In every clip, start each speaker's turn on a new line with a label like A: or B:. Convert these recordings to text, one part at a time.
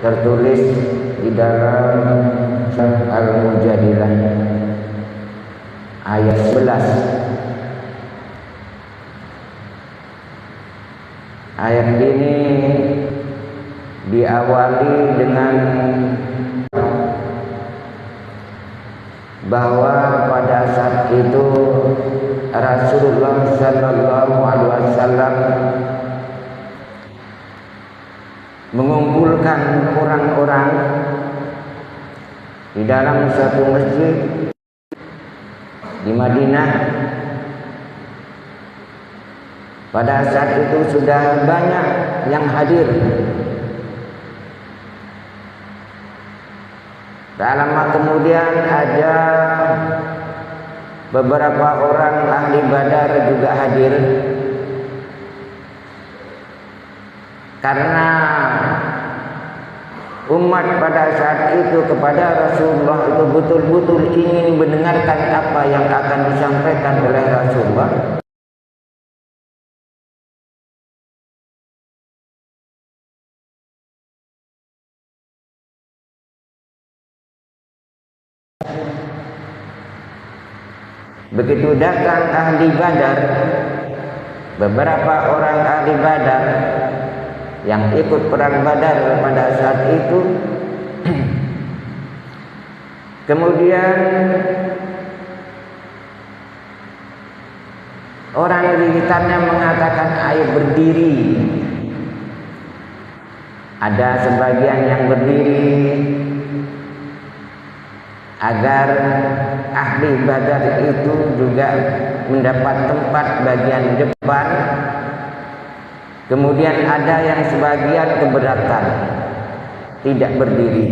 A: tertulis di dalam Al-Mujadilah ayat 11. Ayat ini diawali dengan bahwa pada saat itu Rasulullah sallallahu alaihi wasallam mengumpulkan orang-orang di dalam satu masjid di Madinah. Pada saat itu sudah banyak yang hadir. Tak lama kemudian ada beberapa orang ahli Badar juga hadir, karena umat pada saat itu kepada Rasulullah itu betul-betul ingin mendengarkan apa yang akan disampaikan oleh Rasulullah. Begitu datang ahli Badar, beberapa orang ahli Badar yang ikut perang Badar pada saat itu, kemudian orang di sekitarnya mengatakan ayo berdiri. Ada sebagian yang berdiri agar ahli Badar itu juga mendapat tempat bagian depan. Kemudian ada yang sebagian keberatan tidak berdiri,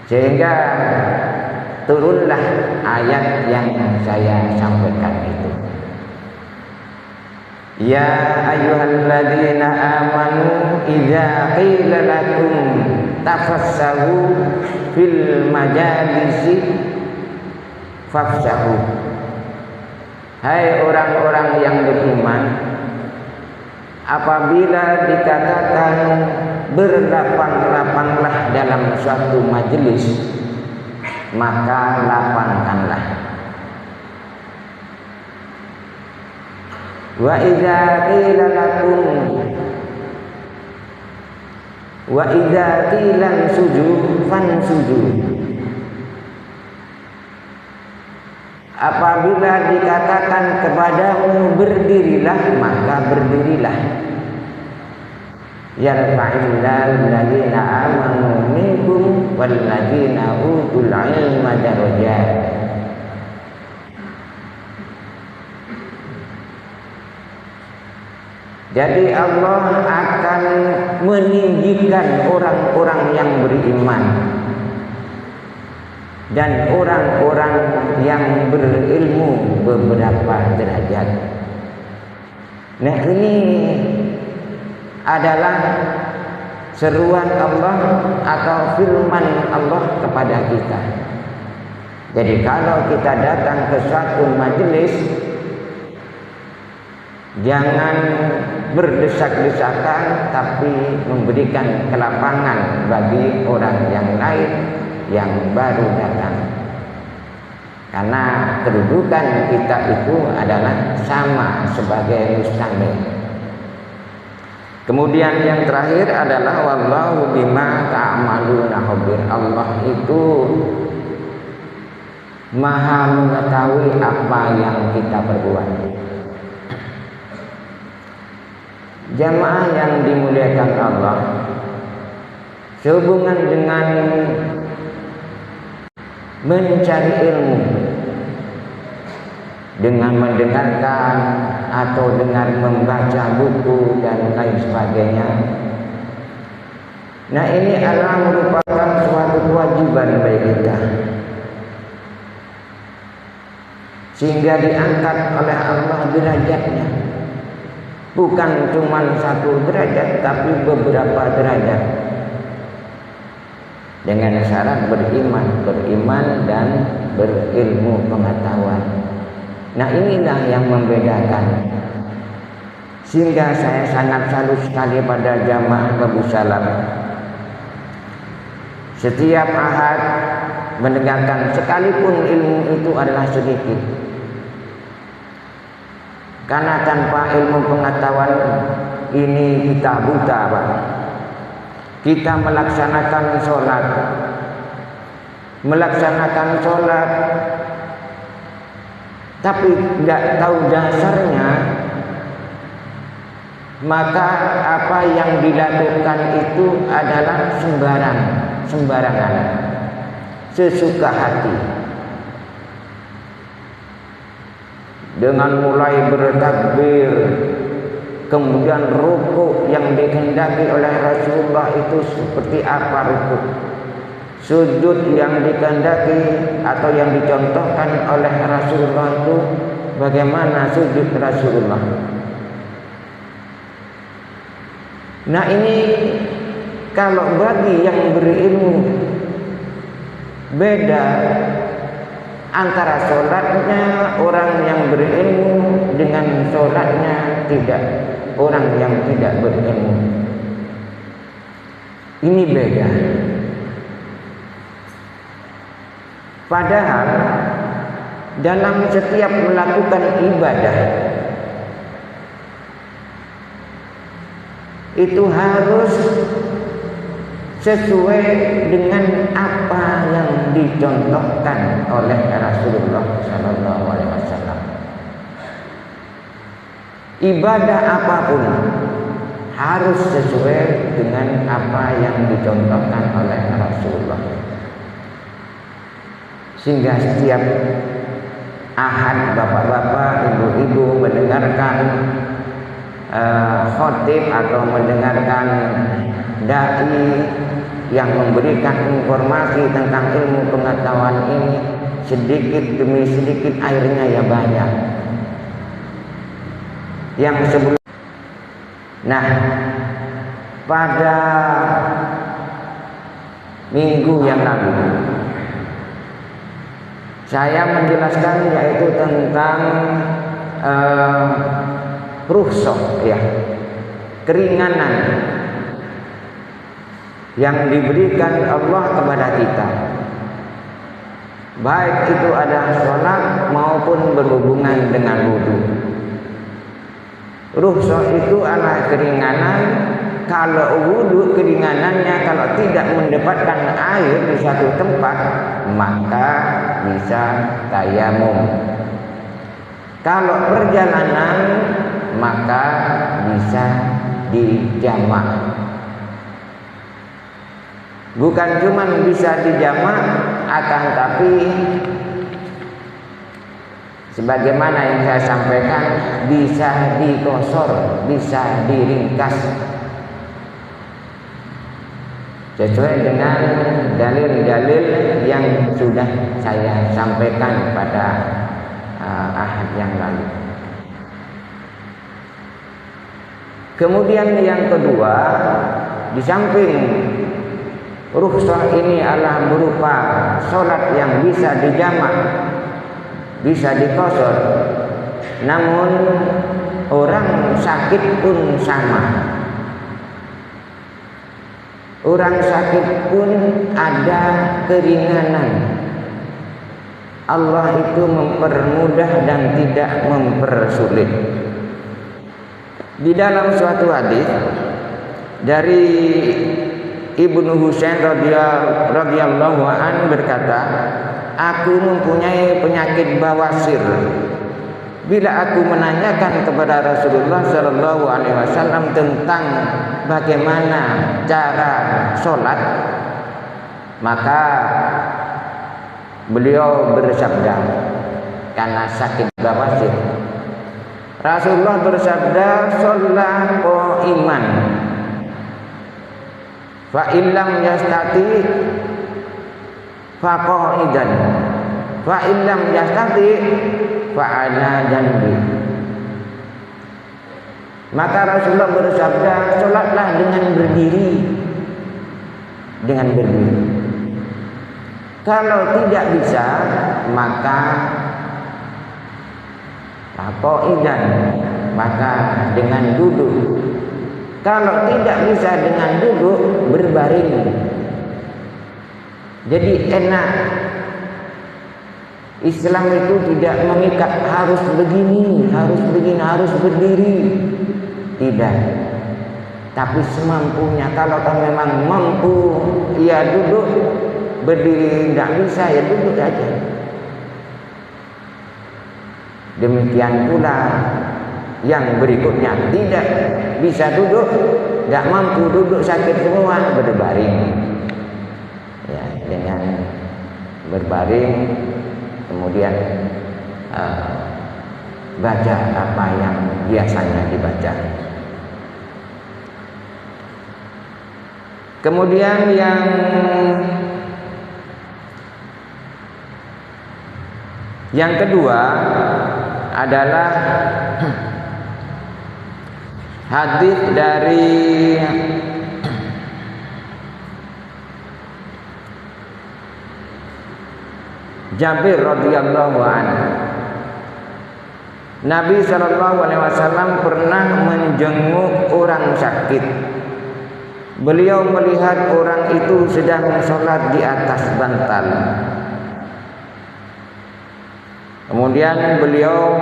A: sehingga turunlah ayat yang saya sampaikan itu. Ya ayyuhalladzina amanu idza qila lakum tafassahu fil majalisi fafsahu. Hai orang-orang yang beriman, apabila dikatakan berlapang-lapanglah dalam suatu majelis, maka lapangkanlah. Wa idza qila lakum wa idza qila sujud fansujud. Apabila dikatakan kepadamu berdirilah, maka berdirilah. Yarfa'illahu alladziina aamanu minkum wal ladziina utul 'ilma darajat. Jadi Allah akan meninggikan orang-orang yang beriman dan orang-orang yang berilmu beberapa derajat. Nah, ini adalah seruan Allah atau firman Allah kepada kita. Jadi kalau kita datang ke suatu majelis, jangan berdesak-desakan, tapi memberikan kelapangan bagi orang yang lain yang baru datang. Karena kedudukan kita itu adalah sama sebagai mustami. Kemudian yang terakhir adalah wallahu bima ta'maluna khabir. Allah itu Maha mengetahui apa yang kita perbuat. Jamaah yang dimuliakan Allah, sehubungan dengan mencari ilmu dengan mendengarkan atau dengan membaca buku dan lain sebagainya. Nah, ini adalah merupakan suatu kewajiban bagi kita, sehingga diangkat oleh Allah derajatnya, bukan cuma satu derajat tapi beberapa derajat, dengan syarat beriman dan berilmu pengetahuan. Nah, inilah yang membedakan Sehingga saya sangat salut sekali pada jamaah Babu Salam. Setiap Ahad mendengarkan, sekalipun ilmu itu adalah sedikit. Karena tanpa ilmu pengetahuan ini kita buta, Pak. Kita melaksanakan sholat, tapi tidak tahu dasarnya, maka apa yang dilakukan itu adalah sembarangan, sesuka hati. Dengan mulai bertakbir, kemudian rukuk yang dikehendaki oleh Rasulullah itu seperti apa rukuk, sujud yang dikehendaki atau yang dicontohkan oleh Rasulullah itu bagaimana sujud Rasulullah. Nah, ini kalau bagi yang berilmu, beda antara sholatnya orang yang berilmu dengan sholatnya orang yang tidak berilmu. Ini beda. Padahal dalam setiap melakukan ibadah itu harus sesuai dengan apa yang dicontohkan oleh Rasulullah SAW. Ibadah apapun harus sesuai dengan apa yang dicontohkan oleh Rasulullah. Sehingga setiap Ahad bapak-bapak, ibu-ibu mendengarkan khotib atau mendengarkan dai yang memberikan informasi tentang ilmu pengetahuan ini, sedikit demi sedikit airnya ya banyak. Yang sebelum, nah, pada minggu yang lalu saya menjelaskan yaitu tentang rukhsah, ya, keringanan yang diberikan Allah kepada kita, baik itu ada sholat maupun berhubungan dengan wudu. Rukhsah itu adalah keringanan. Kalau wudu keringanannya kalau tidak mendapatkan air di satu tempat maka bisa tayamum. Kalau perjalanan maka bisa dijamak. Bukan cuma bisa dijamak, akan tapi sebagaimana yang saya sampaikan bisa dikosor, bisa diringkas sesuai dengan dalil-dalil yang sudah saya sampaikan pada Ahad yang lalu. Kemudian yang kedua, di samping rukhsah ini adalah berupa sholat yang bisa dijamak, bisa dikosor, namun orang sakit pun sama. Orang sakit pun ada keringanan. Allah itu mempermudah dan tidak mempersulit. Di dalam suatu hadis dari Ibnu Husain radhiyallahu an berkata, aku mempunyai penyakit bawasir. Bila aku menanyakan kepada Rasulullah sallallahu alaihi wasallam tentang bagaimana cara sholat, maka beliau bersabda, karena sakit bawasir, Rasulullah bersabda, "Sholat qa'iman, fa illam yastati fa qa'idan, fa illam yastati fa ala janbi." Maka Rasulullah bersabda, sholatlah dengan berdiri, dengan berdiri. Kalau tidak bisa, maka qa'idan, maka dengan duduk. Kalau tidak bisa dengan duduk, berbaring. Jadi enak. Islam itu tidak mengikat harus begini, harus berdiri. Tidak. Tapi semampunya. Kalau kamu memang mampu, ya duduk. Berdiri tidak bisa, ya duduk aja. Demikian pula yang berikutnya, tidak bisa duduk, tidak mampu duduk, sakit semua, berbaring. Ya, dengan berbaring, kemudian baca apa yang biasanya dibaca. Kemudian yang kedua adalah hadis dari Jabir radhiyallahu anhu. Nabi SAW pernah menjenguk orang sakit. Beliau melihat orang itu sedang sholat di atas bantal. Kemudian beliau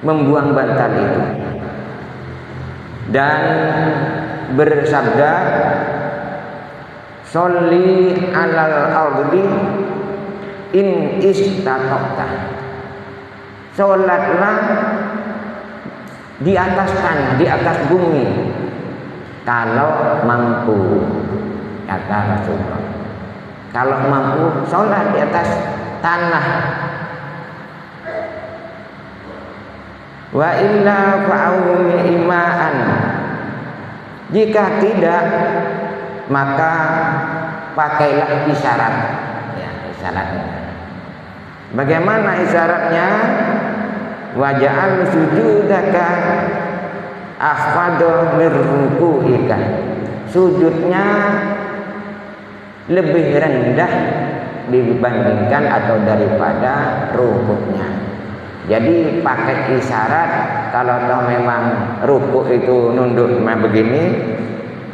A: membuang bantal itu dan bersabda, "Sholli alal ardi in istata'ta." Sholatlah di atas tanah, di atas bumi, kalau mampu, kata Rasulullah. Kalau mampu, sholat di atas tanah. Wa illa fa'awmi ima'an. Jika tidak, maka pakailah isyarat. Ya, isyaratnya. Bagaimana isyaratnya? Waja'al sujudaka akhfadu min ruku'ika. Sujudnya lebih rendah dibandingkan atau daripada rukuknya. Jadi pakai isyarat. Kalau toh memang rukuk itu nunduk begini,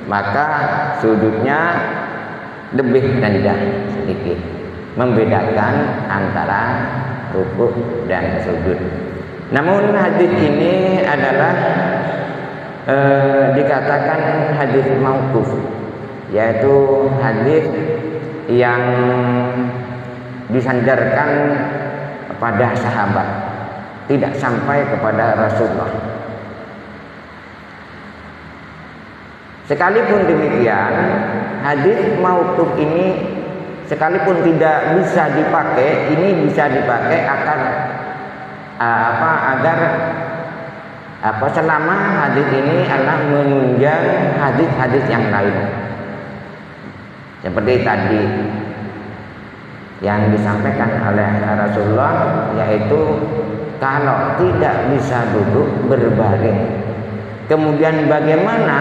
A: maka sujudnya lebih rendah sedikit, membedakan antara rukuk dan sujud. Namun hadis ini adalah dikatakan hadis mauquf, yaitu hadis yang disandarkan kepada sahabat, tidak sampai kepada Rasulullah. Sekalipun demikian, hadis mauquf ini sekalipun tidak bisa dipakai, ini bisa dipakai agar selama hadis ini adalah menunjang hadis-hadis yang lain. Seperti tadi yang disampaikan oleh Rasulullah, yaitu kalau tidak bisa duduk, berbaring. Kemudian bagaimana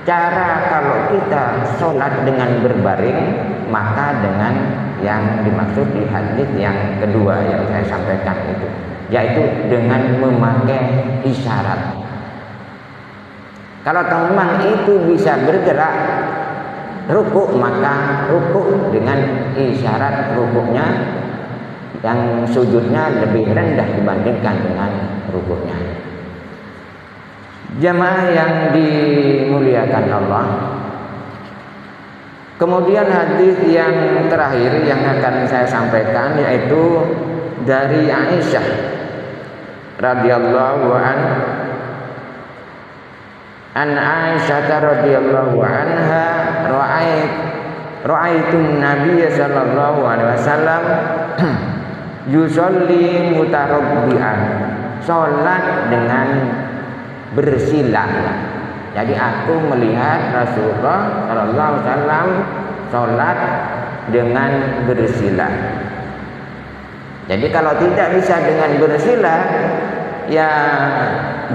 A: cara kalau kita sholat dengan berbaring? Maka dengan yang dimaksud di hadis yang kedua yang saya sampaikan itu, yaitu dengan memakai isyarat. Kalau memang itu bisa bergerak rukuk, maka rukuk dengan isyarat rukuknya, yang sujudnya lebih rendah dibandingkan dengan rukuknya. Jamaah yang dimuliakan Allah. Kemudian hadis yang terakhir yang akan saya sampaikan, yaitu dari Aisyah radhiyallahu an Aisyah radhiyallahu anha ra'aitun Nabiy sallallahu alaihi wasallam yusolli mutarabbi'an, salat dengan bersila. Jadi aku melihat Rasulullah sallallahu alaihi wasallam salat dengan bersila. Jadi kalau tidak bisa dengan bersila, ya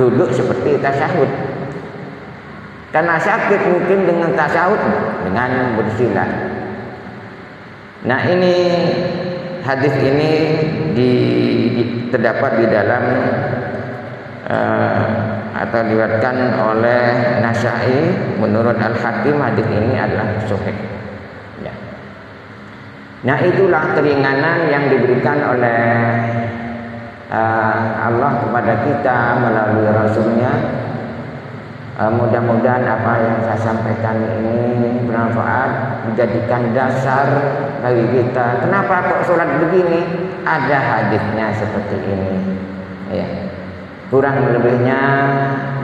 A: duduk seperti tasyahud. Karena sakit mungkin dengan tasyahud, dengan bersila. Nah, ini hadis ini terdapat di dalam atau diriwayatkan oleh Nasa'i. Menurut Al-Hakim hadis ini adalah sahih. Ya. Nah, itulah keringanan yang diberikan oleh Allah kepada kita melalui Rasulnya. Mudah-mudahan apa yang saya sampaikan ini bermanfaat, menjadikan dasar bagi kita. Kenapa kok sholat begini? Ada hadisnya seperti ini. Ya. Kurang lebihnya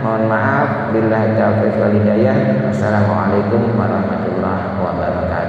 A: mohon maaf. Billahi taufiq wal hidayah. Wassalamualaikum warahmatullahi wabarakatuh.